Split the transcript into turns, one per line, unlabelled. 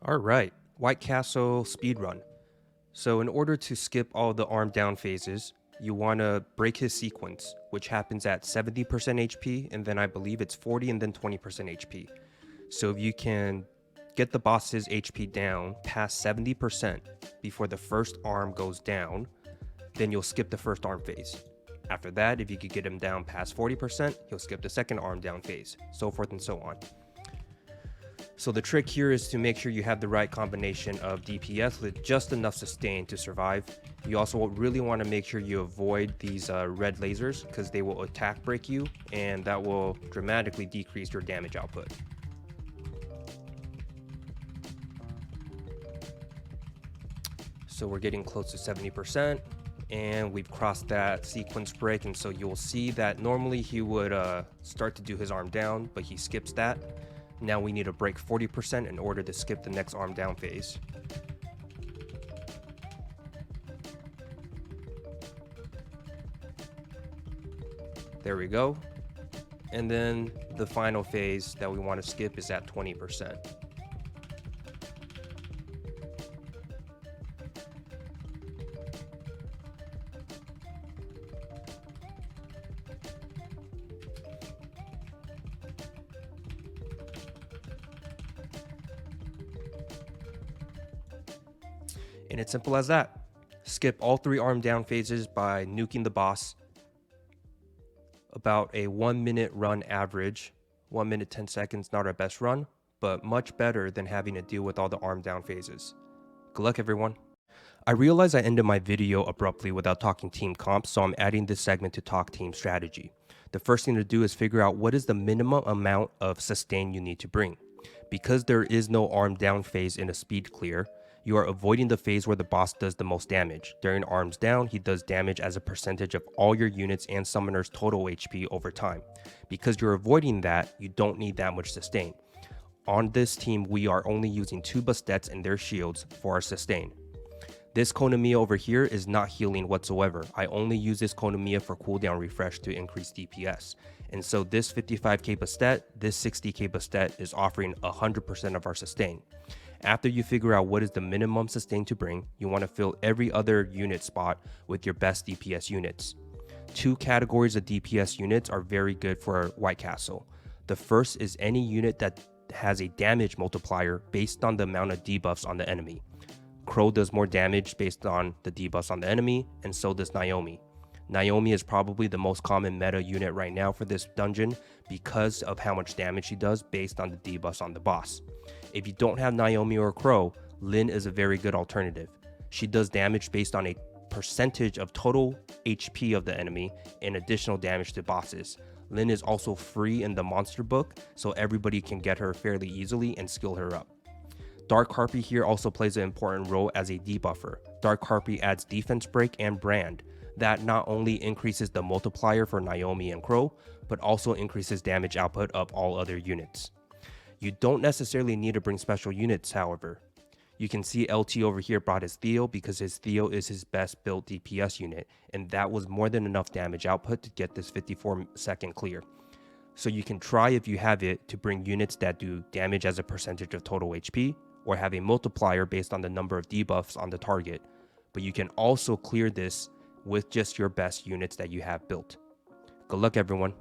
Alright, White Castle speedrun. So in order to skip all the arm down phases, you want to break his sequence, which happens at 70% HP, and then I believe it's 40 and then 20% HP. So if you can get the boss's HP down past 70% before the first arm goes down, then you'll skip the first arm phase. After that, if you could get him down past 40%, you'll skip the second arm down phase, so forth and so on. So the trick here is to make sure you have the right combination of DPS with just enough sustain to survive. You also really want to make sure you avoid these red lasers because they will attack break you, and that will dramatically decrease your damage output. So we're getting close to 70%, and we've crossed that sequence break, and so you'll see that normally he would start to do his arm down, but he skips that. Now we need to break 40% in order to skip the next arm down phase. There we go. And then the final phase that we want to skip is at 20%. And it's simple as that. Skip all 3 arm down phases by nuking the boss. About a 1 minute run average. 1 minute 10 seconds, not our best run, but much better than having to deal with all the arm down phases. Good luck, everyone. I realize I ended my video abruptly without talking team comps, so I'm adding this segment to talk team strategy. The first thing to do is figure out what is the minimum amount of sustain you need to bring. Because there is no arm down phase in a speed clear, you are avoiding the phase where the boss does the most damage. During arms down, he does damage as a percentage of all your units and summoners' total HP over time. Because you're avoiding that, you don't need that much sustain. On this team, we are only using 2 Bastets and their shields for our sustain. This Konamiya over here is not healing whatsoever. I only use this Konamiya for cooldown refresh to increase DPS. And so this 55k Bastet, this 60k Bastet is offering 100% of our sustain. After you figure out what is the minimum sustain to bring, you want to fill every other unit spot with your best DPS units. 2 categories of DPS units are very good for White Castle. The first is any unit that has a damage multiplier based on the amount of debuffs on the enemy. Crow does more damage based on the debuffs on the enemy, and so does Naomi. Naomi is probably the most common meta unit right now for this dungeon because of how much damage she does based on the debuffs on the boss. If you don't have Naomi or Crow, Lynn is a very good alternative. She does damage based on a percentage of total HP of the enemy and additional damage to bosses. Lynn is also free in the monster book, so everybody can get her fairly easily and skill her up. Dark Harpy here also plays an important role as a debuffer. Dark Harpy adds defense break and brand that not only increases the multiplier for Naomi and Crow, but also increases damage output of all other units. You don't necessarily need to bring special units, however. You can see LT over here brought his Theo because his Theo is his best built DPS unit, and that was more than enough damage output to get this 54-second clear. So you can try, if you have it, to bring units that do damage as a percentage of total HP, or have a multiplier based on the number of debuffs on the target, but you can also clear this with just your best units that you have built. Good luck, everyone.